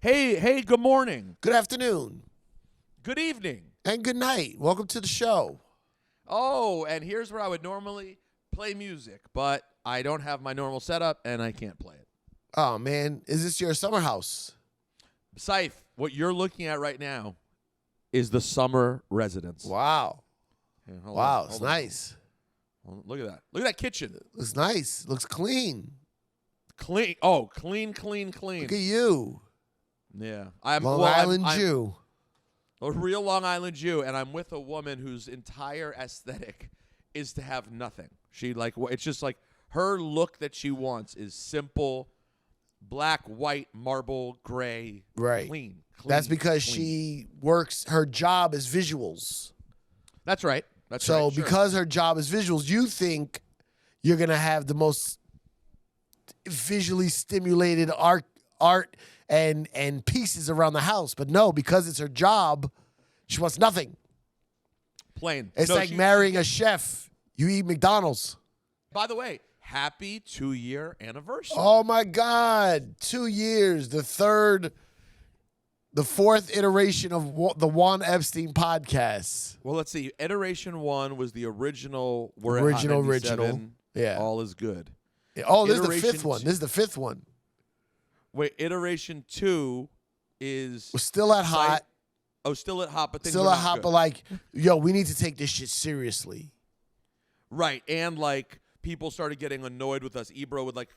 Hey, good morning. Good afternoon. Good evening. And good night. Welcome to the show. Oh, and here's where I would normally play music, but I don't have my normal setup and I can't play it. Oh, man. Is this your summer house? Cipha, what you're looking at right now is the summer residence. Wow. Here, It's nice. Look at that. Look at that kitchen. Looks nice. Looks clean. Clean. Oh, clean. Look at you. Yeah. Long Island Jew. A real Long Island Jew, and I'm with a woman whose entire aesthetic is to have nothing. It's just like her look that she wants is simple, black, white, marble, gray, Right. clean. That's because she works, her job is visuals. That's right. So sure. because her job is visuals, you think you're going to have the most visually stimulated art and pieces around the house. But no, because it's her job, she wants nothing. Plain. It's like marrying a chef. You eat McDonald's. By the way, happy 2-year anniversary. Oh, my God. 2 years. The fourth iteration of the Juan Epstein podcast. Well, let's see. Iteration 1 was the original. We're at Original. 97, Yeah. All is good. Oh, this is the Iteration fifth one. This is the fifth one. Wait, iteration 2 is We're still at hot. still at hot, but things Still are at not hot, good. but like, yo, we need to take this shit seriously. Right, and like people started getting annoyed with us. Ebro would like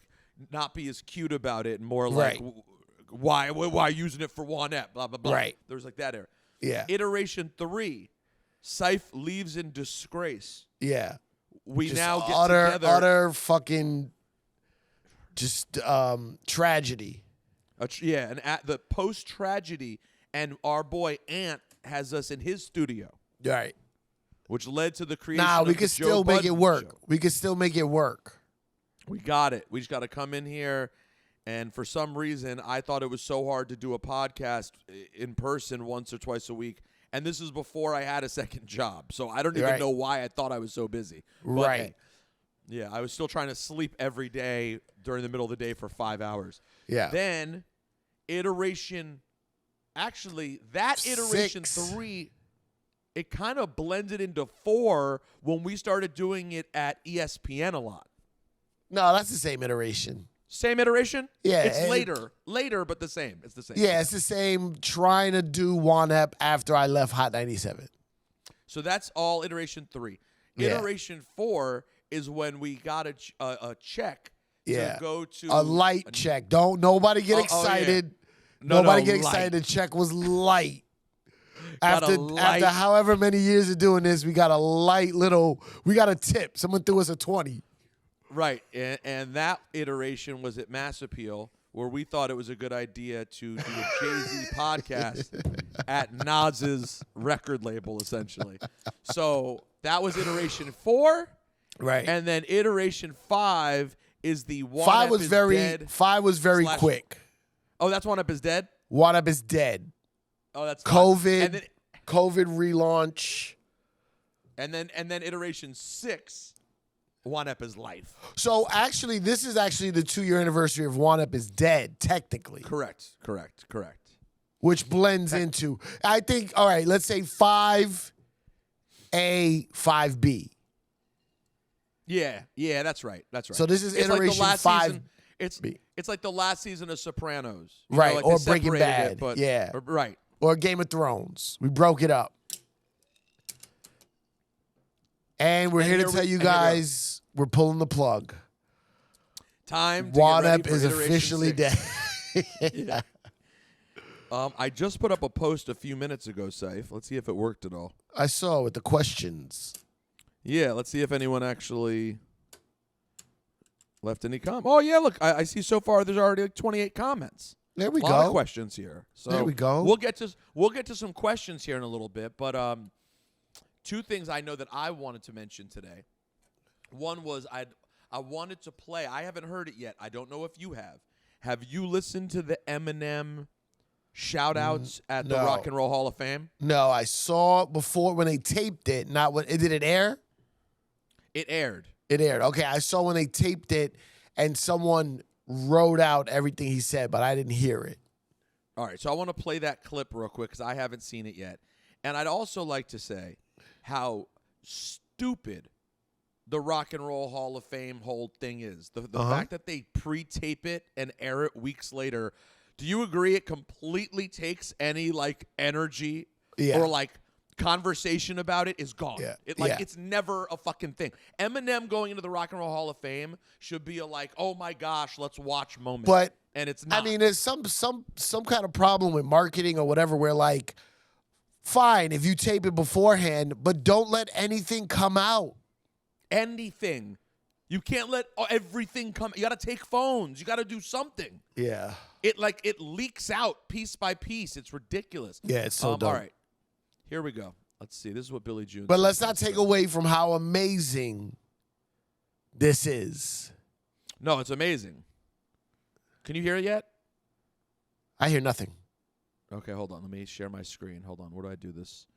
not be as cute about it and more like, Right. why using it for Juan Ep? Blah blah blah. Right. There's like that era. Yeah. Iteration 3, Cipha leaves in disgrace. Yeah. We Just now get together. utter fucking just tragedy. And at the post tragedy, and our boy Ant has us in his studio, Right. which led to the creation. Nah, we of can the still Joe make it Budden work. Show. We can still make it work. We got it. We just got to come in here. And for some reason, I thought it was so hard to do a podcast in person once or twice a week. And this is before I had a second job. So I don't even Right. know why I thought I was so busy. But, Right. hey, yeah, I was still trying to sleep every day during the middle of the day for 5 hours. Yeah. Then iteration 6. 3, it kind of blended into 4 when we started doing it at ESPN a lot. No, that's the same iteration. Same iteration? Yeah, It's later, but the same. It's the same. Yeah, it's the same trying to do Juan Ep after I left Hot 97. So that's all iteration 3. Yeah. Iteration 4 is when we got a check Yeah. to go to A light check. Don't nobody get Oh, yeah. excited. No, Nobody no, get light. excited. The check was light. Got a After light- however many years of doing this, we got a light little. We got a tip. Someone threw us a 20. Right, and that iteration was at Mass Appeal, where we thought it was a good idea to do a Jay-Z podcast at Nas's record label, essentially. So that was iteration 4, Right. and then iteration 5 is the Juan Five Ep was is very. dead. 5 was very / quick. Oh, that's Juan Ep is dead? Juan Ep is dead. Oh, that's fine. COVID. COVID relaunch. And then iteration 6, Juan Ep is life. So actually, this is actually the 2-year anniversary of Juan Ep is dead, technically. Correct. Which blends into, I think, all right, let's say 5A, 5B. Yeah, that's right. So this is It's like the iteration last 5. season. It's like the last season of Sopranos. Right, like or they Breaking separated Bad, it, but, yeah. Right. Or Game of Thrones. We broke it up. And we're here to tell you guys we're pulling the plug. Time to Juan get ready Ep for is iteration officially 6. dead. Yeah. I just put up a post a few minutes ago, Cipha. Let's see if it worked at all. I saw with the questions. Yeah, let's see if anyone actually left any comments. Oh, yeah, look, I see so far there's already like 28 comments. There we A lot of go. questions here. So There we go. We'll get to some questions here in a little bit, but 2 things I know that I wanted to mention today. One was I wanted to play. I haven't heard it yet. I don't know if you have. Have you listened to the Eminem shout-outs at the No. Rock and Roll Hall of Fame? No, I saw before when they taped it. Not when did it air? It aired. It aired. Okay, I saw when they taped it and someone wrote out everything he said, but I didn't hear it. All right, so I want to play that clip real quick because I haven't seen it yet. And I'd also like to say how stupid the Rock and Roll Hall of Fame whole thing is. The fact that they pre-tape it and air it weeks later. Do you agree it completely takes any, like, energy or, like, conversation about it is gone? Yeah. It's never a fucking thing. Eminem going into the Rock and Roll Hall of Fame should be a, like, oh, my gosh, let's watch moment. But and it's not. I mean, there's some kind of problem with marketing or whatever where, like, fine if you tape it beforehand, but don't let anything come out. Anything. You can't let everything come. You got to take phones. You got to do something. Yeah. It leaks out piece by piece. It's ridiculous. Yeah, it's so dumb. All right. Here we go. Let's see. This is what Billy June But said. let's not take away from how amazing this is. No, it's amazing. Can you hear it yet? I hear nothing. Okay, hold on. Let me share my screen. Hold on. Where do I do this?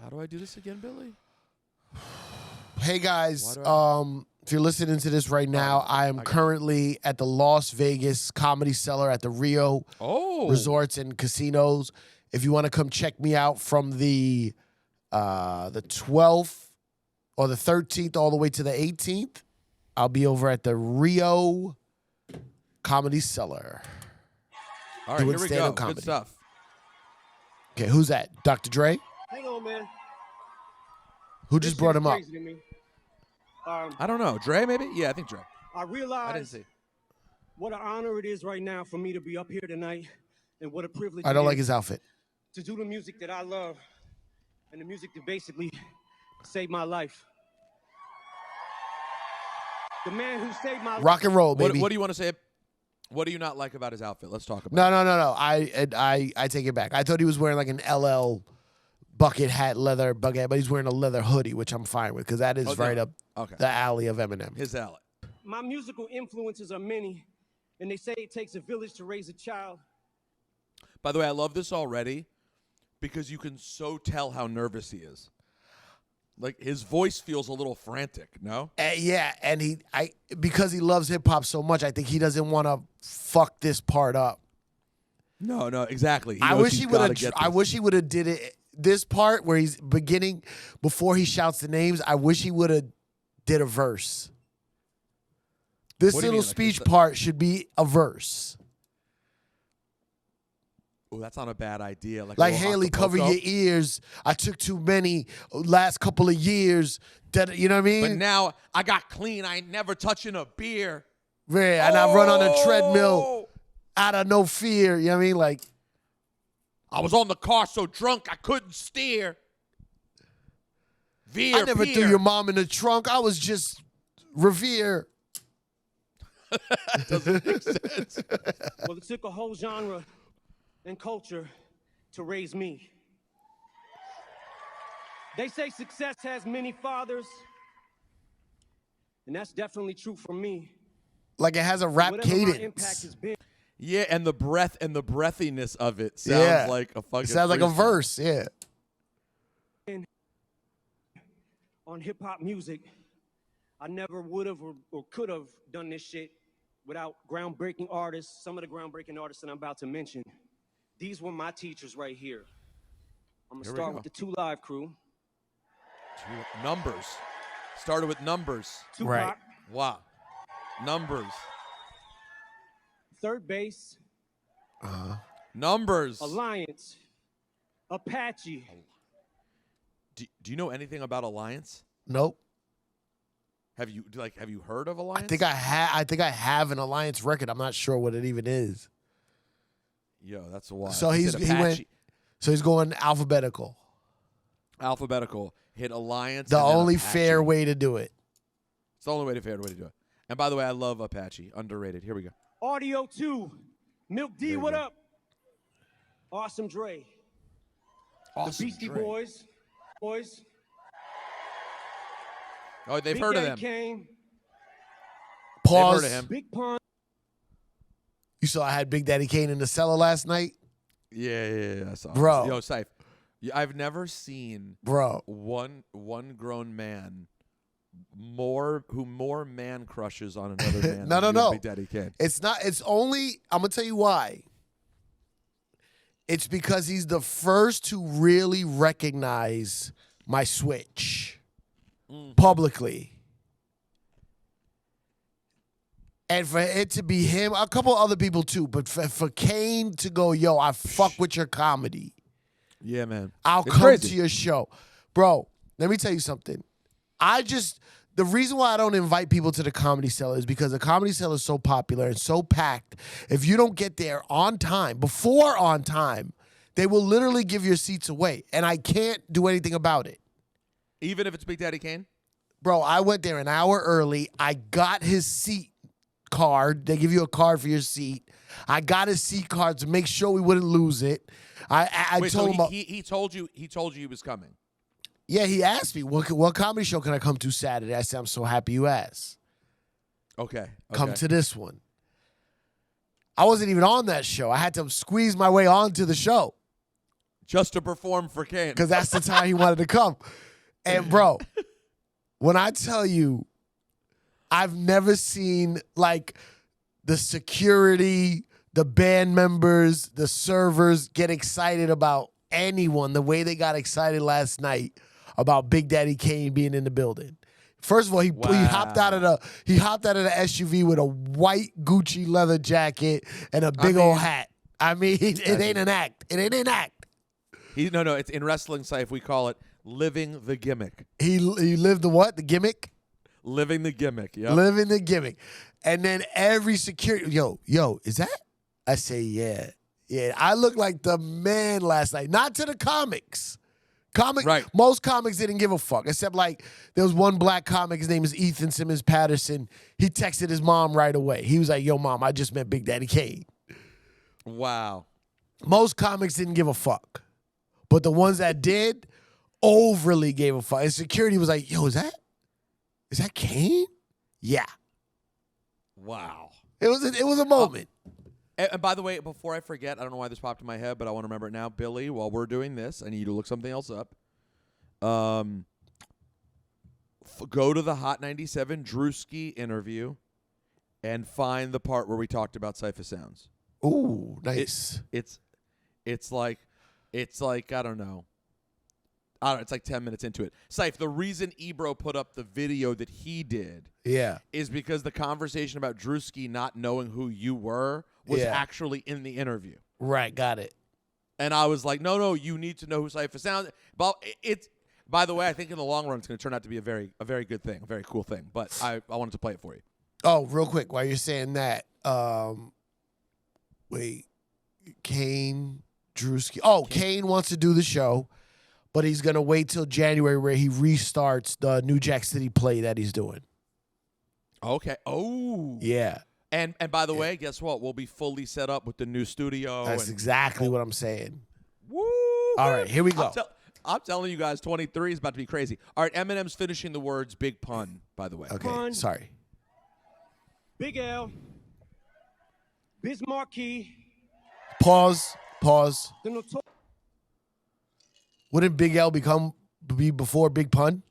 How do I do this again, Billy? Hey, guys. If you're listening to this right now, I am currently at the Las Vegas Comedy Cellar at the Rio Resorts and Casinos. If you want to come check me out from the 12th or the 13th all the way to the 18th, I'll be over at the Rio Comedy Cellar. All right, here we go. Comedy. Good stuff. Okay, who's that? Dr. Dre? Hang on, man. Who just brought him up? I don't know. Dre, maybe? Yeah, I think Dre. I realize I didn't see. what an honor it is right now for me to be up here tonight, and what a privilege I don't like his outfit. To do the music that I love, and the music that basically saved my life. The man who saved my life. Rock and roll, baby. What do you want to say? What do you not like about his outfit? Let's talk about it. No. I take it back. I thought he was wearing like an LL bucket hat, leather bucket hat, but he's wearing a leather hoodie, which I'm fine with because that is right up the alley of Eminem. His alley. My musical influences are many, and they say it takes a village to raise a child. By the way, I love this already because you can so tell how nervous he is. Like, his voice feels a little frantic, no? Yeah, and because he loves hip-hop so much, I think he doesn't want to fuck this part up. No, exactly. I wish he would have did it, this part where he's beginning, before he shouts the names, I wish he would have did a verse. This little speech part should be a verse. Oh, that's not a bad idea. Like Haley, cover your ears. I took too many last couple of years. You know what I mean? But now I got clean. I ain't never touching a beer. Yeah, and I run on a treadmill out of no fear. You know what I mean? Like, I was on the car so drunk I couldn't steer. I never threw your mom in the trunk. I was just Revere. Doesn't make sense. Well, it took a whole genre and culture to raise me. They say success has many fathers, and that's definitely true for me. Like, it has a rap cadence. Yeah, and the breath and the breathiness of it sounds like a fucking. It sounds like a verse. Yeah. On hip hop music, I never would have or could have done this shit without groundbreaking artists. Some of the groundbreaking artists that I'm about to mention. These were my teachers right here. I'm going to start with the 2 Live crew. Numbers. Started with numbers. Tupac. Right. Wow. Numbers. Third Base. Numbers. Alliance. Apache. Do you know anything about Alliance? Nope. Have you heard of Alliance? I think I have an Alliance record. I'm not sure what it even is. Yo, that's wild. So he's going alphabetical. Alphabetical. Hit Alliance. The only fair way to do it. It's the only fair way to do it. And by the way, I love Apache. Underrated. Here we go. Audio 2. Milk D, what up? Awesome Dre. Awesome the Beastie Dre. Boys. Oh, they've Big heard Daddy of them. Kane. Pause. They've heard of him. Big Pun. You saw I had Big Daddy Kane in the cellar last night? Yeah. I saw. Bro. Yo, Cipha. I've never seen one grown man more man crushes on another man. No, than no, you and no. Big Daddy Kane. It's not. It's only. I'm gonna tell you why. It's because he's the first to really recognize my switch publicly. And for it to be him, a couple other people too, but for Kane to go, yo, I fuck with your comedy. Yeah, man. I'll It's come crazy. to your show. Bro, let me tell you something. The reason why I don't invite people to the Comedy Cellar is because the Comedy Cellar is so popular and so packed. If you don't get there on time, before on time, they will literally give your seats away. And I can't do anything about it. Even if it's Big Daddy Kane? Bro, I went there an hour early. I got his seat card. They give you a card for your seat. I got his seat card to make sure we wouldn't lose it. I Wait, told so him. he told you he was coming. Yeah, he asked me, what comedy show can I come to Saturday? I said, I'm so happy you asked. Okay. Come to this one. I wasn't even on that show. I had to squeeze my way onto the show Just to perform for Kane. because that's the time he wanted to come. And, bro, when I tell you, I've never seen, like, the security, the band members, the servers get excited about anyone the way they got excited last night about Big Daddy Kane being in the building. First of all, he hopped out of the SUV with a white Gucci leather jacket and a big old hat. I mean, it ain't an act. It ain't an act. No, it's in wrestling Cipha, we call it living the gimmick. He lived the what? The gimmick? Living the gimmick, yeah. Living the gimmick. And then every security, yo, is that? I say, yeah. Yeah, I looked like the man last night. Not to the comics. Right. Most comics didn't give a fuck, except like there was one black comic. His name is Ethan Simmons Patterson. He texted his mom right away. He was like, yo, mom, I just met Big Daddy Kane. Wow. Most comics didn't give a fuck. But the ones that did overly gave a fuck. And security was like, yo, is that Kane? Yeah. Wow. It was a moment. And by the way, before I forget, I don't know why this popped in my head, but I want to remember it now. Billy, while we're doing this, I need you to look something else up. Go to the Hot 97 Drewski interview and find the part where we talked about Cipha Sounds. Ooh, nice. It's like I don't know. It's like 10 minutes into it. Cipha, the reason Ebro put up the video that he did is because the conversation about Drewski not knowing who you were was actually in the interview. Right, got it. And I was like, no, you need to know who Cipha Sounds. But by the way, I think in the long run it's going to turn out to be a very good thing, a very cool thing. But I wanted to play it for you. Oh, real quick, while you're saying that, wait, Kane, Drewski. Oh, Kane wants to do the show, but he's going to wait till January where he restarts the New Jack City play that he's doing. Okay. Oh. Yeah. And by the way, guess what? We'll be fully set up with the new studio. That's exactly what I'm saying. Woo! All right, here we go. I'm telling you guys, 23 is about to be crazy. All right, Eminem's finishing the words big pun, by the way. Okay, Pun. sorry. Big L, Biz Marquee, Pause. the notorious. Wouldn't Big L be before Big Pun?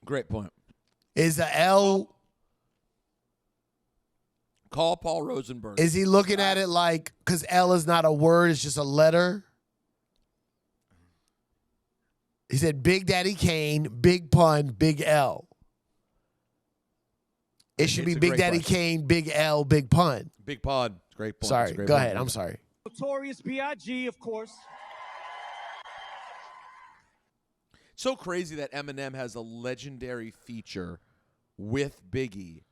Great point. Is the L... Call Paul Rosenberg. Is he looking at it like, because L is not a word, it's just a letter? He said Big Daddy Kane, Big Pun, Big L. It should be Big Daddy Kane, Big L, Big Pun. Big pun. Great point. Sorry, go ahead. I'm sorry. Notorious B.I.G., of course. So crazy that Eminem has a legendary feature with Biggie,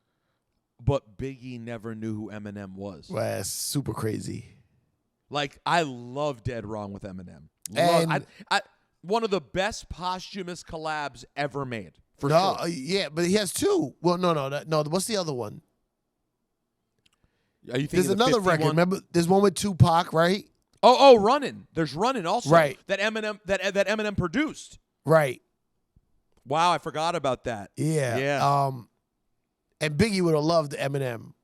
but Biggie never knew who Eminem was. Well, that's super crazy. Like, I love Dead Wrong with Eminem. And- One of the best posthumous collabs ever made, for No, sure. yeah, but he has two. Well, no. What's the other one? Are you thinking There's the another 51? record. Remember, there's one with Tupac, right? Oh, Runnin'. There's Runnin' also. Right. That Eminem produced. Right. Wow, I forgot about that. Yeah. Yeah. And Biggie would have loved Eminem,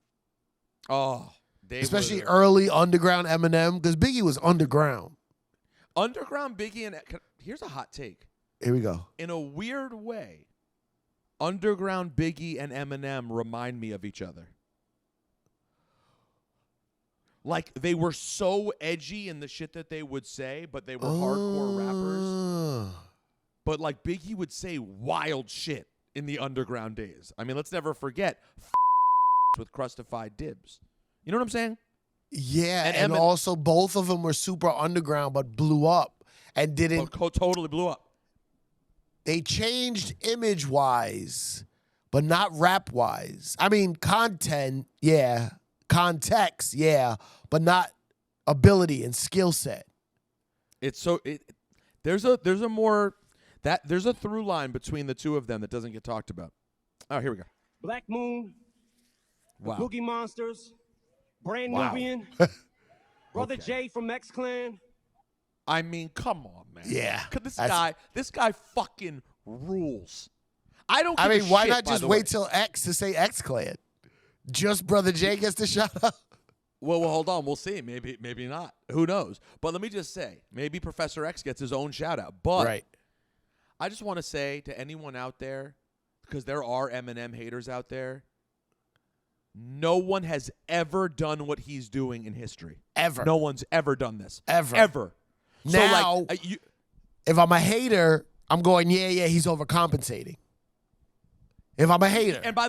Oh, especially would've. early underground Eminem, because Biggie was underground. Underground Biggie and here's a hot take. Here we go. In a weird way, Underground Biggie and Eminem remind me of each other. Like, they were so edgy in the shit that they would say, but they were hardcore rappers. But, like, Biggie would say wild shit in the underground days. I mean, let's never forget with Crustified Dibs. You know what I'm saying? Yeah, and also both of them were super underground but blew up and didn't. Totally blew up. They changed image-wise, but not rap-wise. I mean, content, yeah. Context, yeah, but not ability and skill set. There's a through line between the two of them that doesn't get talked about. Oh, here we go. Black Moon, Wow. Boogie Monsters, Brand Wow. Nubian, Brother Jay from X Clan. I mean, come on, man. Yeah, This guy fucking rules. I don't. I give mean, a why shit, not by just the wait way. till X to say X Clan? Just Brother Jay gets the shout out. Well, hold on. We'll see. Maybe not. Who knows? But let me just say, maybe Professor X gets his own shout out. But Right. I just want to say to anyone out there, because there are Eminem haters out there, no one has ever done what he's doing in history. Ever. No one's ever done this. Ever. Ever. Now, so if I'm a hater, I'm going, yeah, he's overcompensating. If I'm a hater. And by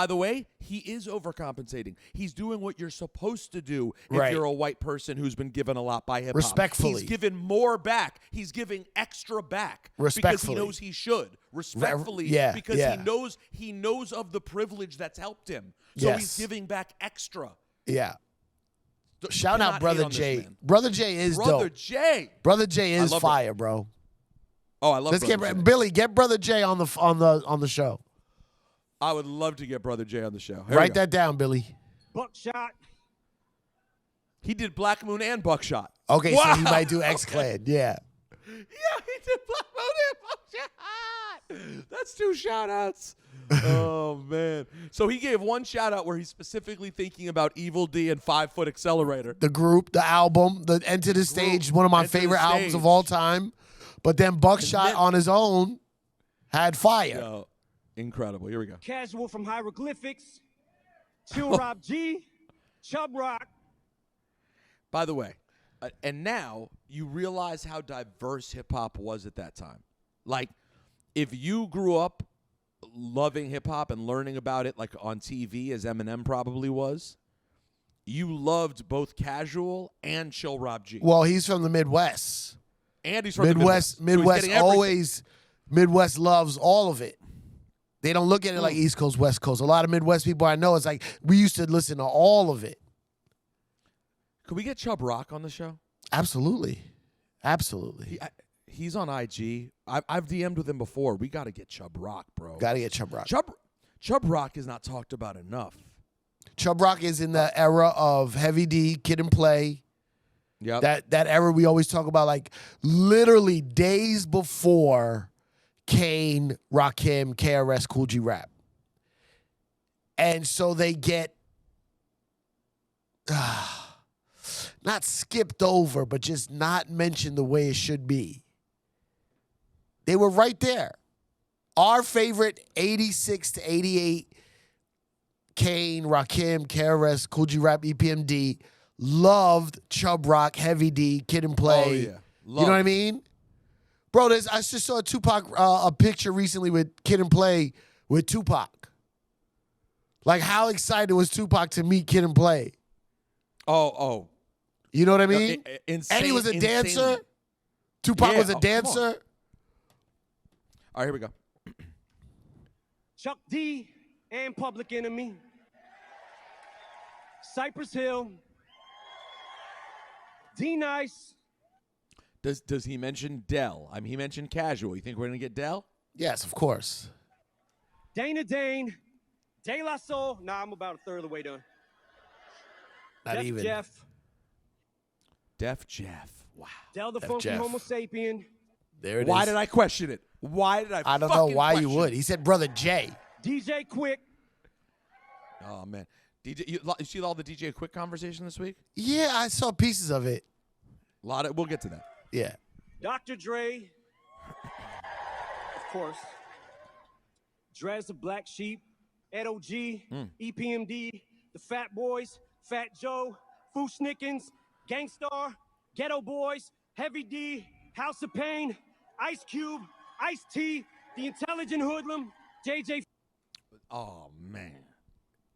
the way, he is overcompensating. He's doing what you're supposed to do if Right. you're a white person who's been given a lot by hip hop. Respectfully. He's giving more back. He's giving extra back. Respectfully. Because he knows he should. Respectfully. Yeah, Because yeah. he knows of the privilege that's helped him. So Yes. he's giving back extra. Yeah. You Shout cannot out Brother hate on this Jay. man. Brother Jay is Brother dope. Jay. Brother Jay is love fire, bro. Oh, I love Let's Brother Jay. Billy, get Brother Jay on the show. I would love to get Brother Jay on the show. Here we Write go. that down, Billy. Buckshot. He did Black Moon and Buckshot. Okay, Wow. so he might do X Clan. Yeah. Yeah, he did Black Moon and Buckshot. That's 2 shout-outs. Oh, man. So he gave one shout-out where he's specifically thinking about Evil D and 5 Foot Accelerator. The group, the album, the Enter the Stage, one of my Enter the favorite albums Stage. of all time. But then Buckshot then- on his own had fire. Yo, incredible. Here we go. Casual from Hieroglyphics, Chill Rob G, Chub Rock. By the way, and now you realize how diverse hip-hop was at that time. Like, if you grew up loving hip-hop and learning about it like on TV, as Eminem probably was, you loved both Casual and Chill Rob G. Well, he's from the Midwest. And he's from the Midwest. Midwest So he's getting always, Midwest loves all of it. They don't look at it like East Coast, West Coast. A lot of Midwest people I know, it's like we used to listen to all of it. Could we get Chub Rock on the show? Absolutely. Absolutely. He's on IG. I've DM'd with him before. We got to get Chub Rock, bro. Got to get Chub Rock. Chub Rock is not talked about enough. Chub Rock is in the era of Heavy D, Kid and Play. Yep. That era we always talk about, like literally days before Kane, Rakim, KRS, Cool G Rap. And so they get not skipped over, but just not mentioned the way it should be. They were right there. Our favorite 86 to 88 Kane, Rakim, KRS, Cool G Rap, EPMD loved Chub Rock, Heavy D, Kid and Play. Oh, yeah. You know what I mean? Bro, I just saw a Tupac a picture recently with Kid and Play with Tupac. Like, how excited was Tupac to meet Kid and Play? Oh. You know what I mean? Insane, and he was a insanely. dancer. Tupac Yeah. was a Come on. dancer. All right, here we go. Chuck D and Public Enemy, Cypress Hill, D Nice, Does he mention Dell? I mean, he mentioned Casual. You think we're gonna get Dell? Yes, of course. Dana Dane, De La Soul. Nah, I'm about a third of the way done. Not Def even. Jeff, Def Jeff. Wow. Del the Def Funky Jeff. Homo Sapien, There it Why is. did I question it? Why did I don't know why you would. He said Brother Jay. DJ Quick, Oh man, DJ. You see all the DJ Quick conversation this week? Yeah, I saw pieces of it. A lot of. We'll get to that. Yeah. Dr. Dre, of course, Drez the Black Sheep, Ed O.G., EPMD, the Fat Boys, Fat Joe, Fushnickens, Gangstar, Ghetto Boys, Heavy D, House of Pain, Ice Cube, Ice-T, The Intelligent Hoodlum, JJ. Oh man.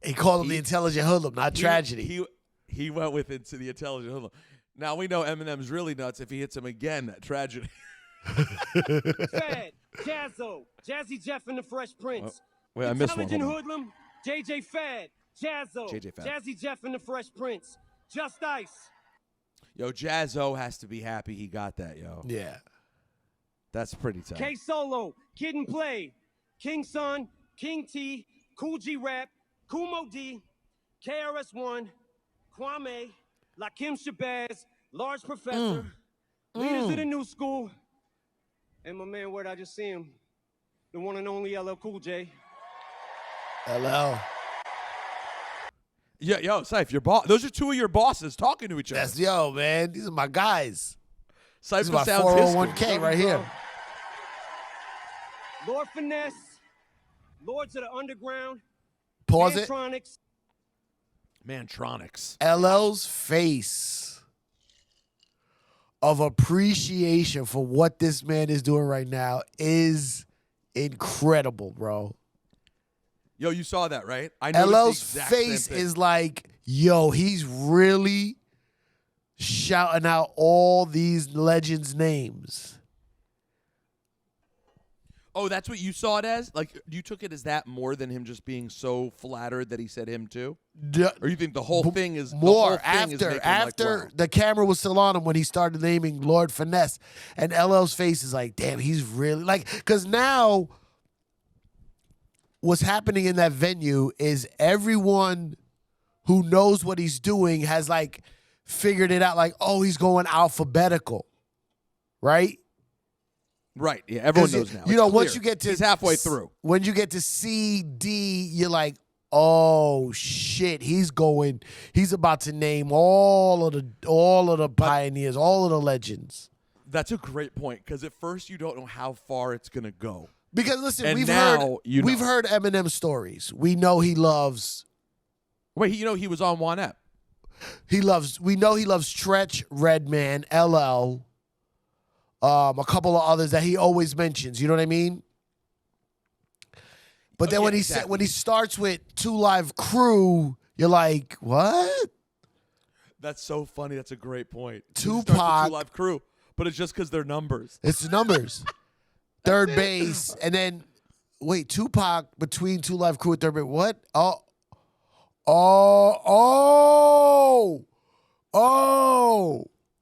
He called him the intelligent hoodlum, not tragedy. He went with it to the intelligent hoodlum. Now we know Eminem's really nuts if he hits him again. Tragedy. Fad, Jazzo, Jazzy Jeff and the Fresh Prince. Wait, I missed one. Intelligent Hold on. Hoodlum, JJ Fad, Jazzo, JJ Fad. Jazzy Jeff and the Fresh Prince. Just Ice. Yo, Jazzo has to be happy he got that, yo. Yeah. That's pretty tough. K Solo, Kid and Play, King Son, King T, Cool G Rap, Kumo D, KRS-One, Kwame, Lakim Shabazz, Large Professor, Leaders of the New School, and my man, where'd I just see him? The one and only LL Cool J. LL. Yeah, yo, Cipha, your boss. Those are two of your bosses talking to each other. That's yo, man. These are my guys. Cipha This is my sounds his school. 401k right here. Lord Finesse, Lords of the Underground, Pause it. Mantronics. Mantronics. LL's face of appreciation for what this man is doing right now is incredible, bro. Yo, you saw that, right? I noticed LL's the exact face same thing. is like, yo, he's really shouting out all these legends' names. Oh, that's what you saw it as? Like, you took it as that more than him just being so flattered that he said him too? Or you think the whole thing is more the whole thing is making after like, wow. the camera was still on him when he started naming Lord Finesse, and LL's face is like, damn, he's really like, because now what's happening in that venue is everyone who knows what he's doing has like figured it out, like, oh, he's going alphabetical, right? Right, yeah, everyone knows now. You know, It's once clear. you get to He's halfway through. When you get to C, D, you're like, oh shit, he's about to name all of the pioneers, all of the legends. That's a great point, because at first you don't know how far it's going to go. Because listen, And we've now you know. heard Eminem stories. We know he loves Wait, you know he was on Juan Ep. we know he loves Stretch, Redman, LL, a couple of others that he always mentions. You know what I mean? But then yeah, when he exactly. when he starts with 2 Live Crew, you're like, what? That's so funny. That's a great point. It Tupac. starts with 2 Live Crew, but it's just because they're numbers. It's the numbers. Third base, and then wait, Tupac between 2 Live Crew and third base. What? Oh.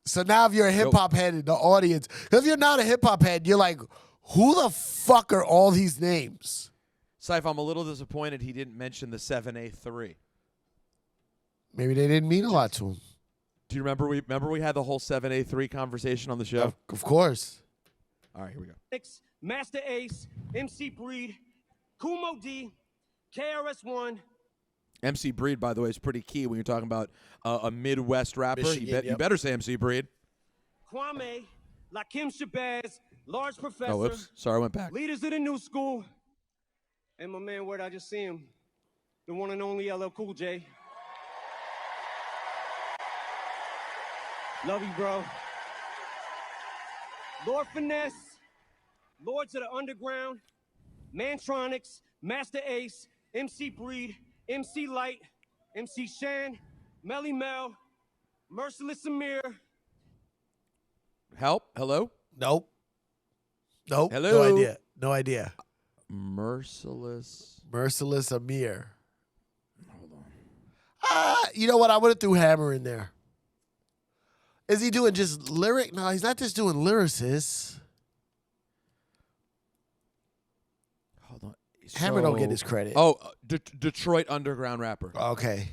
So now if you're a hip hop head in the audience, if you're not a hip hop head, you're like, who the fuck are all these names? Cipha, I'm a little disappointed he didn't mention the 7A3. Maybe they didn't mean a lot to him. Do you remember we had the whole 7A3 conversation on the show? Of course. All right, here we go. Master Ace, MC Breed, Kumo D, KRS-One. MC Breed, by the way, is pretty key when you're talking about a Midwest rapper. Michigan, You better say MC Breed. Kwame, Lakim Shabazz, Large Professor. Oh, whoops. Sorry, I went back. Leaders of the New School. And my man, where'd I just see him? The one and only LL Cool J. Love you, bro. Lord Finesse, Lords of the Underground, Mantronics, Master Ace, MC Breed, MC Light, MC Shan, Melly Mel, Merciless Amir. Help? Hello? Nope. Hello? No idea. Merciless. Merciless Amir. Hold on. You know what? I would have threw Hammer in there. Is he doing just lyric? No, he's not just doing lyricists. Hold on. Hammer don't get his credit. Oh, Detroit underground rapper. Okay.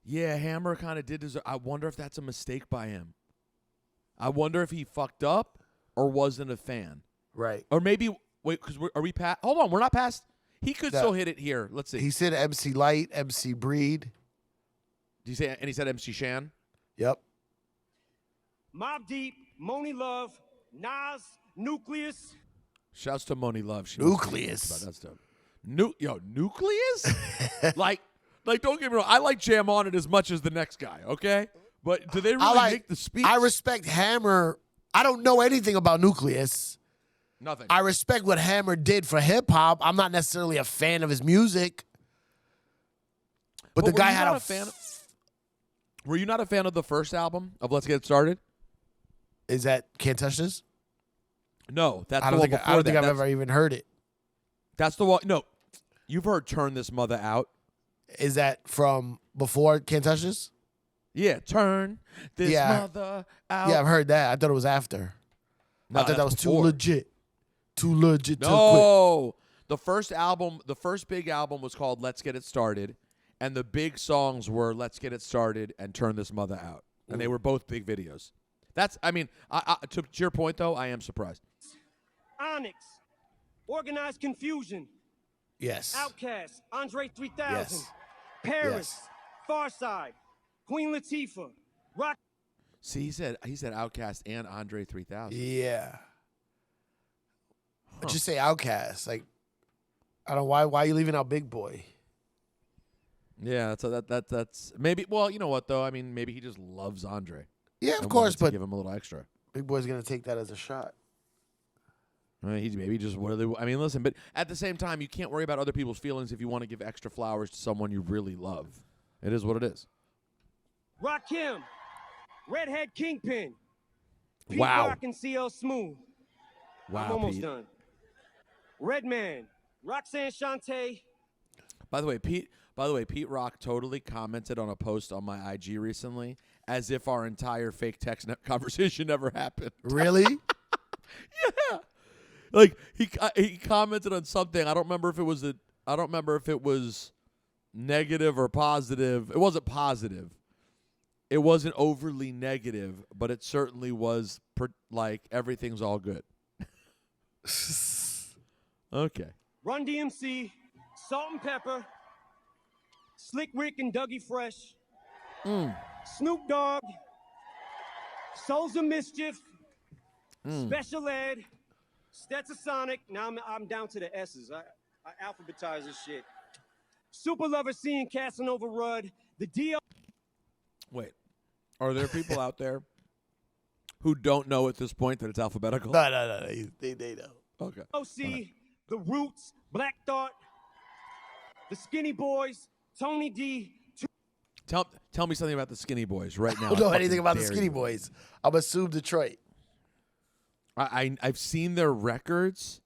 Yeah, Hammer kind of did deserve. I wonder if that's a mistake by him. I wonder if he fucked up or wasn't a fan. Right. Or maybe, wait, because are we past? Hold on, we're not past. He could No. still hit it here. Let's see. He said MC Light, MC Breed. Did you say? And he said MC Shan. Yep. Mobb Deep, Moni Love, Nas, Nucleus. Shouts to Moni Love. She knows what she thinks about that stuff. Nucleus? like, don't get me wrong. I like Jam On It as much as the next guy, okay? But do they really make the speech? I respect Hammer. I don't know anything about Nucleus. Nothing. I respect what Hammer did for hip-hop. I'm not necessarily a fan of his music. But the guy had a fan. Were you not a fan of the first album of Let's Get It Started? Is that Can't Touch This? No, that's the one before that. I don't think I've ever even heard it. That's the one. No, you've heard Turn This Mother Out. Is that from before Can't Touch This? Yeah, Turn This Mother Out. Yeah, I've heard that. I thought it was after. No, I thought that was before. too legit. Too legit to quit. No, the first big album was called Let's Get It Started, and the big songs were Let's Get It Started and Turn This Mother Out, and they were both big videos. To your point though, I am surprised. Onyx, Organized Confusion. Yes. Outkast, Andre 3000. Yes. Paris, Yes. Farside, Queen Latifah, Rock. See, he said Outkast and Andre 3000. Yeah. Just say Outkast. Like, I don't know why are you leaving out Big Boy? Yeah, that's maybe. Well, you know what though? I mean, maybe he just loves Andre. Yeah, of course, but give him a little extra. Big Boy's gonna take that as a shot. Maybe just really. I mean, listen, but at the same time, you can't worry about other people's feelings if you want to give extra flowers to someone you really love. It is what it is. Rakim, Redhead Kingpin. Pete Wow. Rock and CL Smooth. Wow, I'm almost Pete. done. Redman, Roxanne Shante. By the way, Pete Rock totally commented on a post on my IG recently as if our entire fake text conversation never happened. Really? Yeah. Like he commented on something. I don't remember if it was negative or positive. It wasn't positive. It wasn't overly negative, but it certainly was like everything's all good. Okay. Run DMC, Salt and Pepper, Slick Rick and Dougie Fresh, Snoop Dogg, Souls of Mischief, Special Ed, Stetsasonic. Now I'm down to the S's. I alphabetize this shit. Super Lover C and Casanova Rudd, the DL. Wait. Are there people out there who don't know at this point that it's alphabetical? No. They know. Okay. OC, The Roots, Black Thought, The Skinny Boys, Tony D. Tell me something about the Skinny Boys right now. I don't know anything about the dare Skinny you. Boys. I'm assume Detroit. I've seen their records.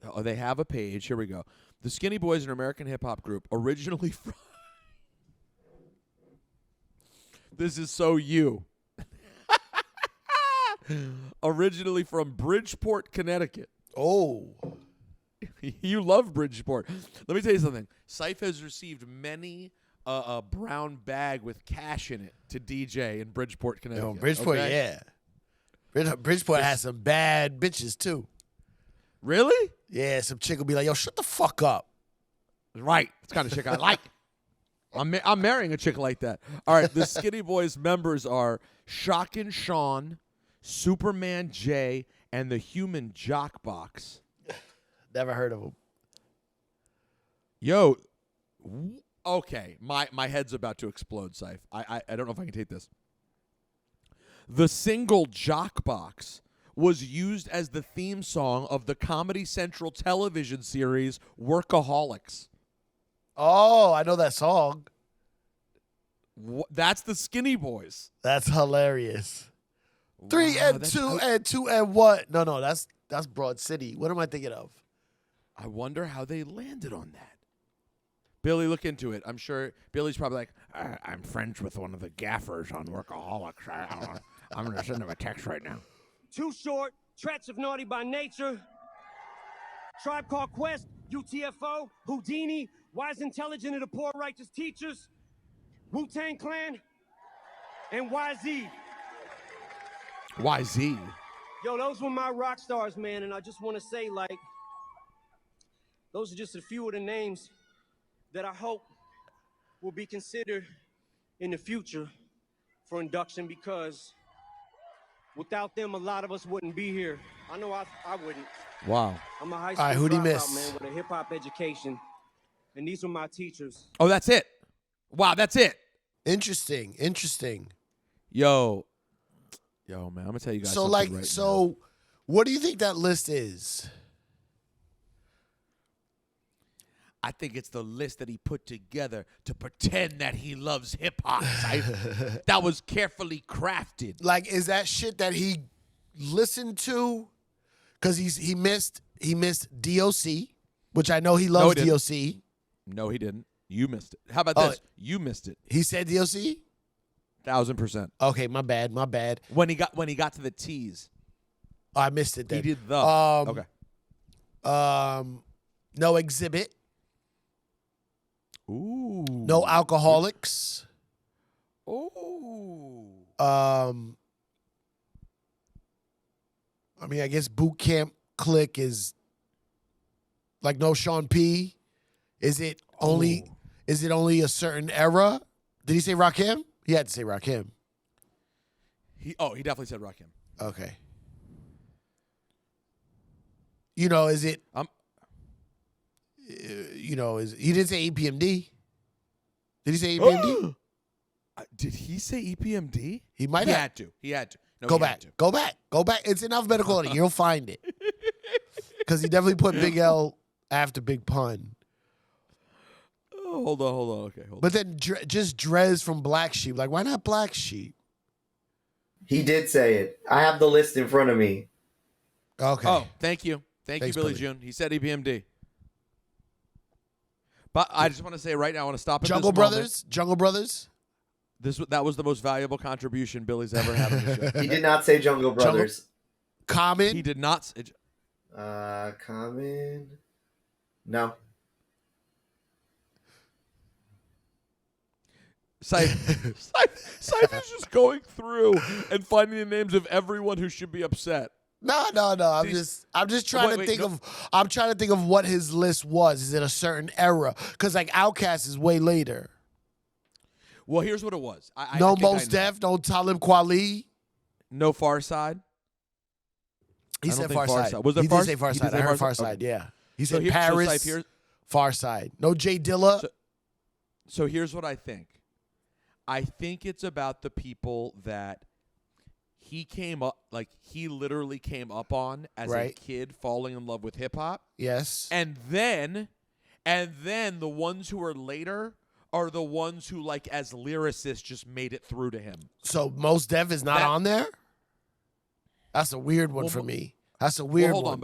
Oh, they have a page. Here we go. The Skinny Boys, an American hip hop group, originally from. This is so you. Originally from Bridgeport, Connecticut. Oh. You love Bridgeport. Let me tell you something. Cipha has received many a brown bag with cash in it to DJ in Bridgeport, Connecticut. Yo, Bridgeport, okay? yeah. Bridgeport has some bad bitches, too. Really? Yeah, some chick will be like, yo, shut the fuck up. Right. It's the kind of chick I like. I'm marrying a chick like that. All right, the Skinny Boys members are Shockin' Sean, Superman J, and the Human Jockbox. Never heard of him. Yo, okay, my head's about to explode, Cipha. I don't know if I can take this. The single Jockbox was used as the theme song of the Comedy Central television series Workaholics. Oh, I know that song. That's the Skinny Boys. That's hilarious. Wow, 3 and that's 2 and 2 and what? No, that's Broad City. What am I thinking of? I wonder how they landed on that. Billy, look into it. I'm sure Billy's probably like, I'm friends with one of the gaffers on Workaholics. I'm going to send him a text right now. Too Short, Threats of Naughty by Nature, Tribe Called Quest, UTFO, Houdini, Wise Intelligent and the Poor Righteous Teachers, Wu-Tang Clan, and YZ. YZ? Yo, those were my rock stars, man, and I just want to say, like, those are just a few of the names that I hope will be considered in the future for induction, because without them, a lot of us wouldn't be here. I know I wouldn't. Wow. I'm a high All school right, who'd he dropout, miss? man, with a hip hop education, and these were my teachers. Oh, that's it. Wow, that's it. Interesting. Yo, man, I'm gonna tell you guys. So, something right now. what do you think that list is? I think it's the list that he put together to pretend that he loves hip hop. That was carefully crafted. Like, is that shit that he listened to? Because he missed DOC, which I know he loves he didn't. DOC. No, he didn't. You missed it. How about Oh. this? You missed it. He said DOC? 1,000%. Okay, my bad. When he got to the T's, Oh, I missed it then. he did the. Okay. No Exhibit. Ooh. No Alcoholics. Ooh. I mean, I guess Boot Camp Click is like no Sean P. Is it only a certain era? Did he say Rakim? He had to say Rakim. He definitely said Rakim. Okay. You know, is it? You know, he didn't say EPMD. Did he say EPMD? Did he say EPMD? He might He have. had to. He had to. No, Go he had back. to. Go back. It's in alphabetical order. You'll find it. Because he definitely put Big L after Big Pun. Oh, hold on. Okay, hold on. But then just Drez from Black Sheep. Like, why not Black Sheep? He did say it. I have the list in front of me. Okay. Oh, thank you. Thanks, Thanks, Billy Billy. June. He said EPMD. But I just want to say right now, I want to stop at Jungle this moment. Brothers? Jungle Brothers? That was the most valuable contribution Billy's ever had on the show. He did not say Jungle Brothers. Common? He did not. Common. No. Cipha's just going through and finding the names of everyone who should be upset. No. I'm just trying to think of what his list was. Is it a certain era? Because like Outkast is way later. Well, here's what it was. I No think I Mos know. Def, no Talib Kweli. No Far Side. He I don't said think Far Far Side. Side. Was there he Far- did say Far he did Side. say I heard Far Far Side? Side, Okay. yeah. He So said here- so Paris, Cyph, here's- Far Side. No Jay Dilla. So here's what I think. I think it's about the people that he literally came up on as a Right. kid falling in love with hip hop. Yes. And then the ones who are later are the ones who, like, as lyricists, just made it through to him. So Mos Def is not That- on there? That's a weird one Well, for Mo- me. That's a weird hold one. on,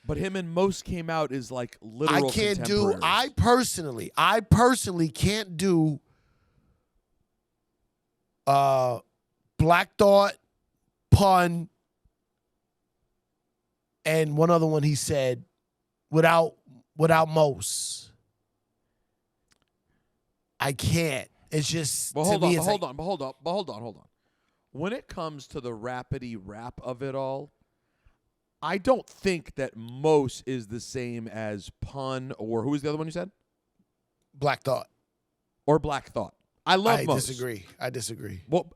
but him and Most came out as like literal I can't do. contemporaries. I personally can't do. Black Thought, Pun, and one other one he said, without Mos. I can't. It's just. But to hold me, on, it's hold like- on, but hold on. When it comes to the rapidy rap of it all, I don't think that Most is the same as Pun or who was the other one you said? Black Thought. Or Black Thought. I love I Most. disagree. Well,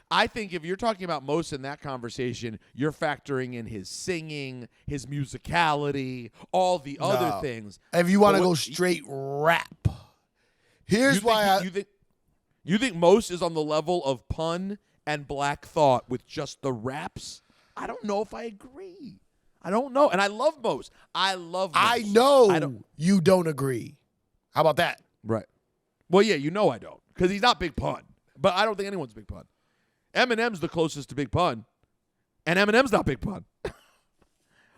I think if you're talking about Most in that conversation, you're factoring in his singing, his musicality, all the other No. things. If you want to But go what- straight rap, here's you think Most is on the level of Pun and Black Thought with just the raps? I don't know if I agree. I don't know. And I love Most. I know you don't agree. How about that? Right. Well, yeah, you know I don't. Because he's not Big Pun. But I don't think anyone's Big Pun. Eminem's the closest to Big Pun. And Eminem's not Big Pun.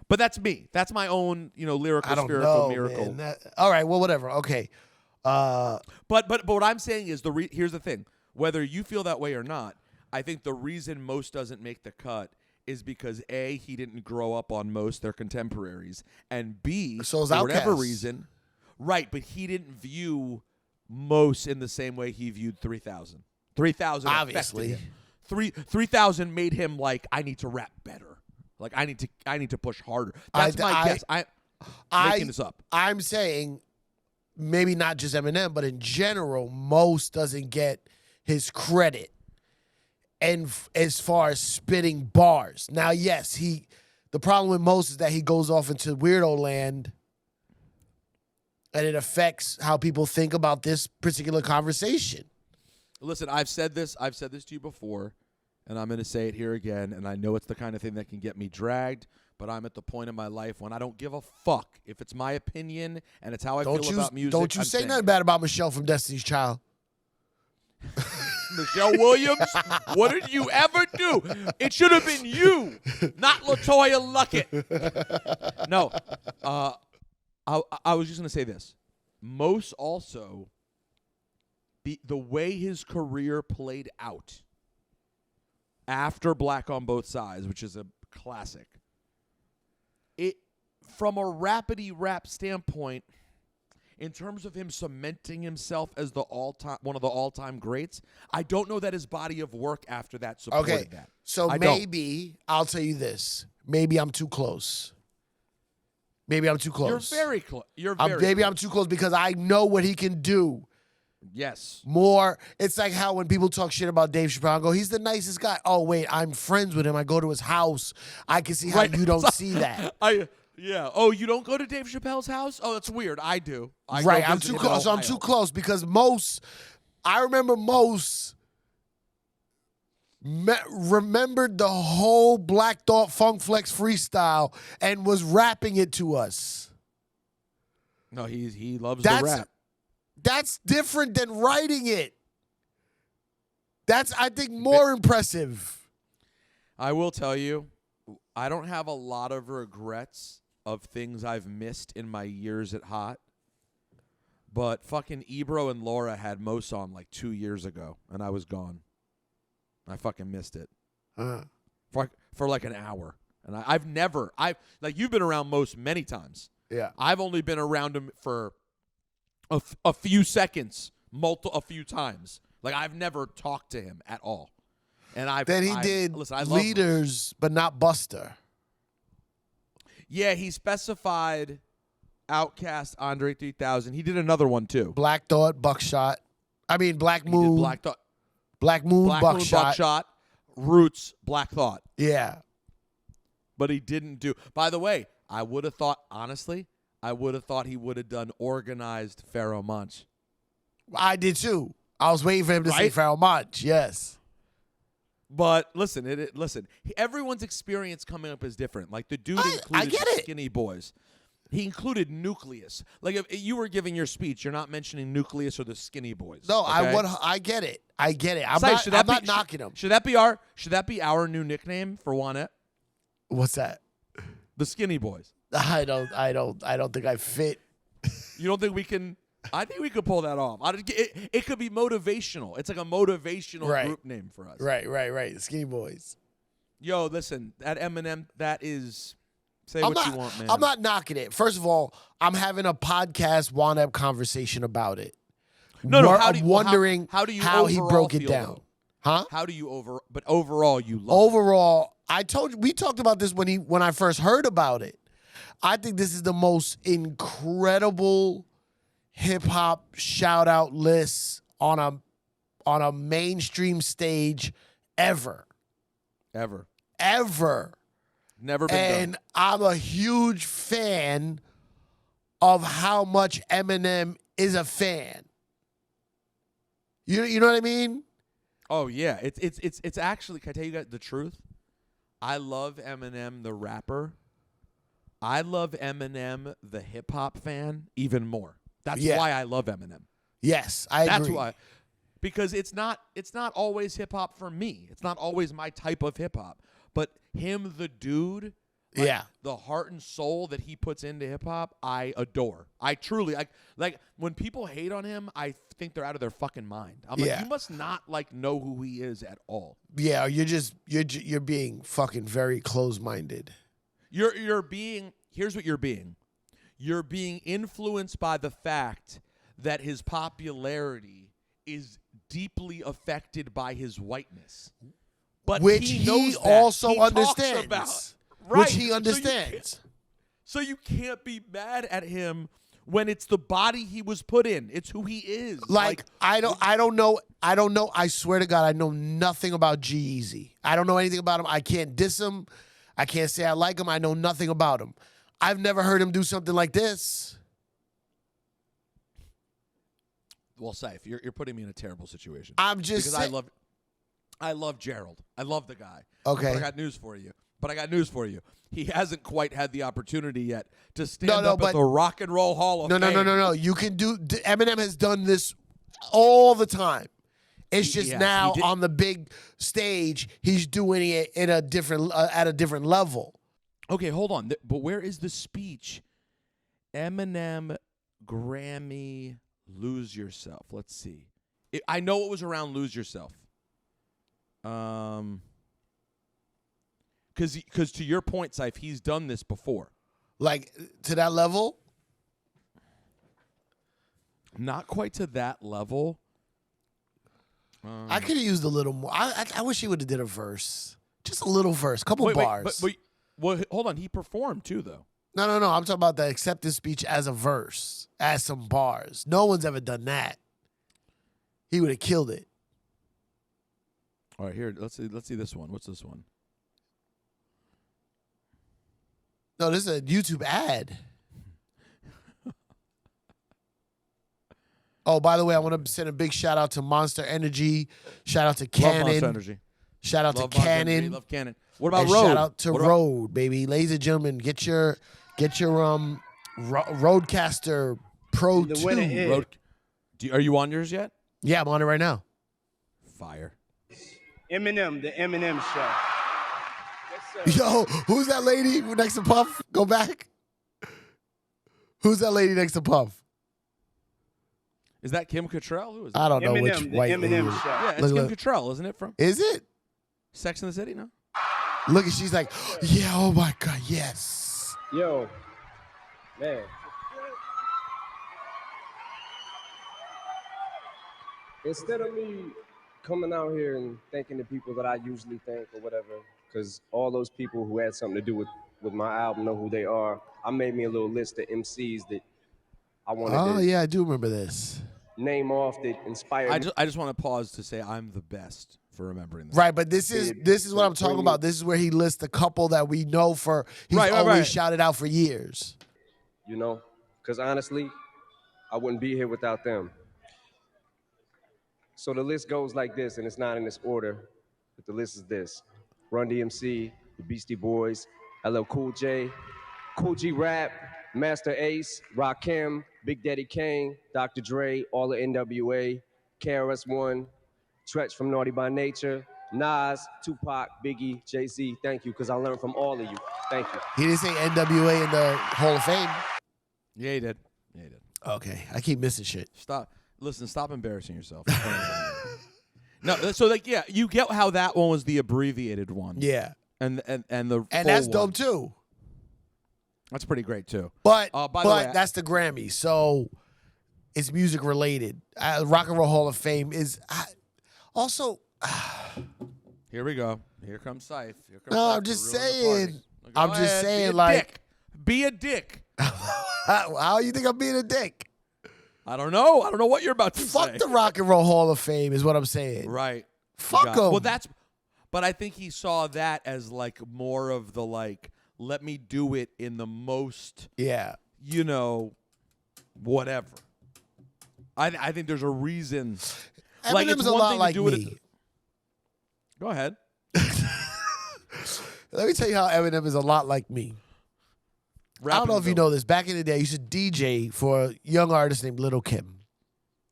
But that's me. That's my own, lyrical, I don't spherical know, miracle. man. All right, well, whatever. Okay. But what I'm saying is here's the thing. Whether you feel that way or not, I think the reason Most doesn't make the cut is because A, he didn't grow up on Most, their contemporaries, and B, So is for whatever Outkast. reason, right, but he didn't view Most in the same way he viewed 3000. 3000 Obviously. affected him. 3000 made him like, I need to rap better. Like I need to push harder. That's my guess. I'm making this up. I'm saying maybe not just Eminem, but in general, Most doesn't get his credit. And as far as spitting bars, now yes, The problem with most is that he goes off into weirdo land, and it affects how people think about this particular conversation. Listen, I've said this to you before, and I'm going to say it here again, and I know it's the kind of thing that can get me dragged, but I'm at the point in my life when I don't give a fuck if it's my opinion and it's how I feel about music. Don't you say nothing bad about Michelle from Destiny's Child. Michelle Williams, what did you ever do? It should have been you, not LaToya Luckett. No, I was just going to say this. Most also, the way his career played out after Black on Both Sides, which is a classic, from a rapidy rap standpoint, in terms of him cementing himself as one of the all-time greats, I don't know that his body of work after that supported that. So I'll tell you this. Maybe I'm too close. You're very close. I'm too close because I know what he can do. Yes. More. It's like how when people talk shit about Dave Chappelle, I go, he's the nicest guy. Oh, wait, I'm friends with him. I go to his house. I can see how you don't see that. Yeah. Oh, you don't go to Dave Chappelle's house? Oh, that's weird. I do. I'm too close. So I'm too close because I remember remembered the whole Black Thought Funk Flex freestyle and was rapping it to us. No, he loves the rap. That's different than writing it. That's, I think, more impressive. I will tell you, I don't have a lot of regrets of things I've missed in my years at Hot. But fucking Ebro and Laura had Mos on like 2 years ago, and I was gone. I fucking missed it. For like an hour. And you've been around Mos many times. Yeah. I've only been around him for a few seconds, a few times. Like, I've never talked to him at all. And I did Leaders, but not Buster. Yeah, he specified Outkast, Andre 3000. He did another one too. Black Thought, Buckshot. I mean, Black Moon. Black Thought. Black Moon, Buckshot. Roots, Black Thought. Yeah. But he didn't do. By the way, I would have thought, honestly, he would have done Organized Pharoah Monch. I did too. I was waiting for him to say Pharoah Monch. Yes. But listen, everyone's experience coming up is different. Like the dude included the Skinny Boys. He included Nucleus. Like if you were giving your speech, you're not mentioning Nucleus or the Skinny Boys. No, okay? I get it. I'm not knocking him. Should that be our new nickname for Juanette? What's that? The Skinny Boys. I don't think I fit. You don't think we can? I think we could pull that off. It could be motivational. It's like a motivational group name for us. Right. The Skinny Boys. Yo, listen, that Eminem, that is. Say what you want, man. I'm not knocking it. First of all, I'm having a podcast one-up conversation about it. No. I'm wondering how he broke it down. Though? Huh? How do you But overall, you love Overall, we talked about this when I first heard about it. I think this is the most incredible hip-hop shout-out list on a mainstream stage ever. Ever. Never been done. And I'm a huge fan of how much Eminem is a fan. You know what I mean? Oh yeah, it's actually. Can I tell you guys the truth? I love Eminem the rapper. I love Eminem the hip hop fan even more. That's why I love Eminem. Yes, I agree. That's why. Because it's not always hip hop for me. It's not always my type of hip hop. But him, the dude, the heart and soul that he puts into hip hop, I adore. I truly like when people hate on him, I think they're out of their fucking mind. I'm like, you must not know who he is at all. Yeah, you're being fucking very close-minded. Here's what you're being. You're being influenced by the fact that his popularity is deeply affected by his whiteness. But which he also he understands. Right. Which he understands. So you can't be mad at him when it's the body he was put in. It's who he is. I don't know. I swear to God, I know nothing about G-Eazy. I don't know anything about him. I can't diss him. I can't say I like him. I know nothing about him. I've never heard him do something like this. Well, Saif, you're putting me in a terrible situation. I'm just because I love Gerald. I love the guy. Okay. But I got news for you. He hasn't quite had the opportunity yet to stand up at the Rock and Roll Hall of Fame. No. You can do. Eminem has done this all the time. It's just now on the big stage, he's doing it in a different at a different level. Okay, hold on. But where is the speech? Eminem, Grammy, Lose Yourself. Let's see. I know it was around Lose Yourself. Because to your point, Saif, he's done this before. Like, to that level? Not quite to that level. I could have used a little more. I wish he would have did a verse. Just a little verse. Couple bars. Well, hold on. He performed, too, though. No. I'm talking about the acceptance speech as a verse, as some bars. No one's ever done that. He would have killed it. All right, here. Let's see this one. What's this one? No, this is a YouTube ad. Oh, by the way, I want to send a big shout out to Monster Energy. Shout out to Cannon. Love Monster Energy. Shout out to Cannon. Love Cannon. What about and Rode? Shout out to Rode, baby. Ladies and gentlemen, get your Rodecaster Pro 2. Are you on yours yet? Yeah, I'm on it right now. Fire. Eminem, the Eminem show. Yes, sir. Yo, who's that lady next to Puff? Go back. Who's that lady next to Puff? Is that Kim Cattrall? Who is that? I don't know Eminem, which the white Eminem lady. show. Yeah, it's Look, Kim look. Cattrall, isn't it? From Is it? Sex and the City, no? Look, and she's like, yeah, oh my God, yes. Yo, man. Instead of me coming out here and thanking the people that I usually thank or whatever, because all those people who had something to do with my album know who they are, I made me a little list of MCs that I wanted Oh, to yeah, I do remember this. name off that inspired me. I just want to pause to say I'm the best for remembering this. Right, but this is what I'm talking about. This is where he lists a couple that we know he's always shouted out for years. You know, because honestly, I wouldn't be here without them. So the list goes like this, and it's not in this order, but the list is this. Run DMC, the Beastie Boys, LL Cool J, Cool G Rap, Master Ace, Rakim, Big Daddy Kane, Dr. Dre, all the NWA, KRS-One, Tretch from Naughty by Nature, Nas, Tupac, Biggie, Jay-Z. Thank you, because I learned from all of you. Thank you. He didn't say NWA in the Hall of Fame. Yeah, he did. Okay, I keep missing shit. Stop embarrassing yourself. No, so like, yeah, you get how that one was the abbreviated one. Yeah. And the And that's full dope one. too. That's pretty great too. But by the way, that's the Grammy, so it's music related. Rock and Roll Hall of Fame is also. Here we go. Here comes Scythe. No, I'm just saying. I'm just saying, like, be a dick. How you think I'm being a dick? I don't know. I don't know what you're about to say. Fuck the Rock and Roll Hall of Fame is what I'm saying. Right. Fuck them. Well, but I think he saw that as like more of the like, let me do it in the most, whatever. I think there's a reason. Like, it's Eminem's a one lot thing like to do me. it. Go ahead. Let me tell you how Eminem is a lot like me. I don't know if you know this. Back in the day, I used to DJ for a young artist named Little Kim.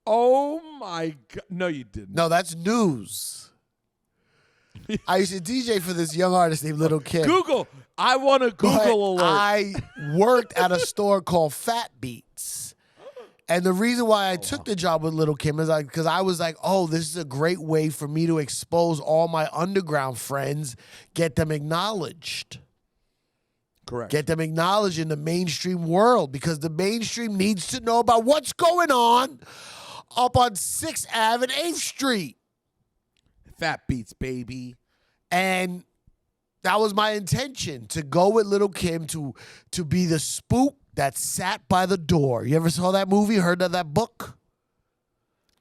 Oh, my God. No, you didn't. No, that's news. I used to DJ for this young artist named Little Kim. Google. I want a Google alert. I worked at a store called Fat Beats. And the reason why I took the job with Little Kim is because I was like, oh, this is a great way for me to expose all my underground friends, get them acknowledged. Correct. Get them acknowledged in the mainstream world because the mainstream needs to know about what's going on up on 6th Ave and 8th Street. Fat Beats, baby. And that was my intention, to go with Little Kim to be the spook that sat by the door. You ever saw that movie? Heard of that book?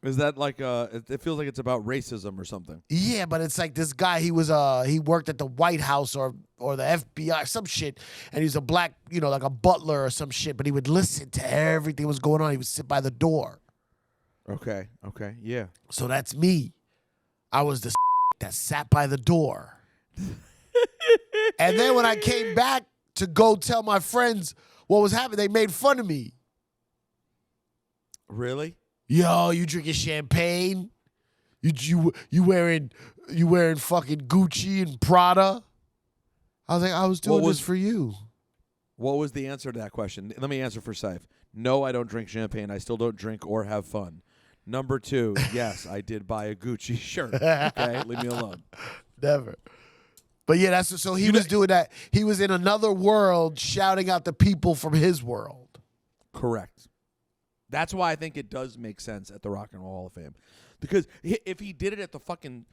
Is that like it feels like it's about racism or something. Yeah, but it's like this guy. He worked at the White House or the FBI, some shit, and he was a black, like a butler or some shit. But he would listen to everything that was going on. He would sit by the door. Okay, yeah. So that's me. I was the that sat by the door. And then when I came back to go tell my friends what was happening, they made fun of me. Really? Yo, you drinking champagne? You wearing fucking Gucci and Prada? I was like, I was doing this for you. What was the answer to that question? Let me answer for Cipha. No, I don't drink champagne. I still don't drink or have fun. Number 2, yes, I did buy a Gucci shirt. Okay, leave me alone. Never. But yeah, so he was doing that. He was in another world shouting out the people from his world. Correct. That's why I think it does make sense at the Rock and Roll Hall of Fame. Because if he did it at the fucking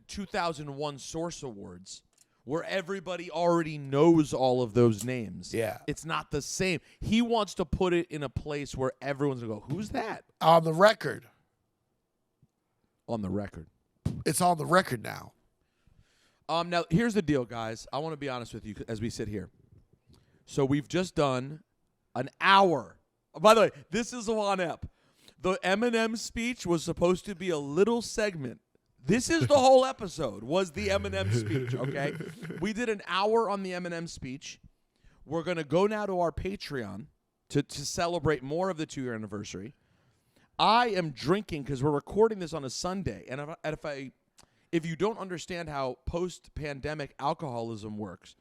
2001 Source Awards, where everybody already knows all of those names, yeah, it's not the same. He wants to put it in a place where everyone's going to go, who's that? On the record. On the record. It's on the record now. Now, here's the deal, guys. I want to be honest with you as we sit here. So we've just done an hour. By the way, this is Juan Ep. The Eminem speech was supposed to be a little segment. This is the whole episode, was the Eminem speech, okay? We did an hour on the Eminem speech. We're going to go now to our Patreon to celebrate more of the 2-year anniversary. I am drinking because we're recording this on a Sunday, and if you don't understand how post-pandemic alcoholism works,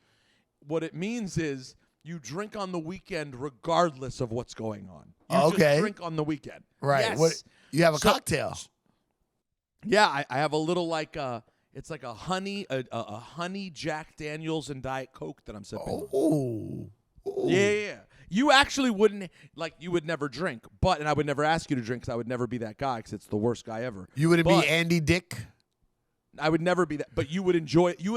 what it means is you drink on the weekend regardless of what's going on. You just drink on the weekend. Right. Yes. You have a cocktail. Yeah, I have a little it's like a honey Jack Daniels and Diet Coke that I'm sipping. Oh. Yeah. You actually wouldn't, you would never drink, and I would never ask you to drink because I would never be that guy because it's the worst guy ever. You wouldn't be Andy Dick? I would never be that, but you would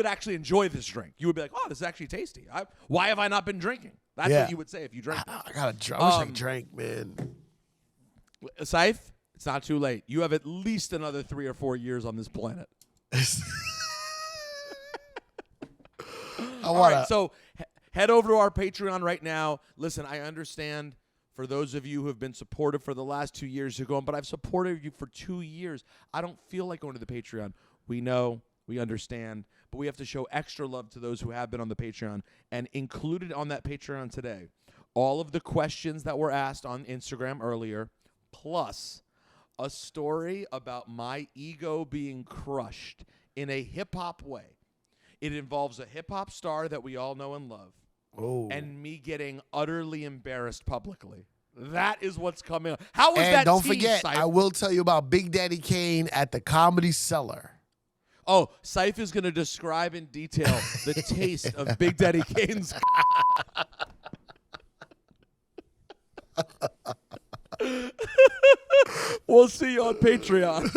actually enjoy this drink. You would be like, oh, this is actually tasty. Why have I not been drinking? That's what you would say if you drank. I gotta drink. I wish I drank, man. Cipha, it's not too late. You have at least another 3 or 4 years on this planet. All right, so head over to our Patreon right now. Listen, I understand for those of you who have been supportive for the last 2 years, you're going, but I've supported you for 2 years. I don't feel like going to the Patreon. We know, we understand, but we have to show extra love to those who have been on the Patreon. And included on that Patreon today, all of the questions that were asked on Instagram earlier, plus a story about my ego being crushed in a hip-hop way. It involves a hip-hop star that we all know and love, and me getting utterly embarrassed publicly. That is what's coming up. How was that? And don't forget, I will tell you about Big Daddy Kane at the Comedy Cellar. Oh, Cipha is going to describe in detail the taste of Big Daddy Kane's. We'll see you on Patreon.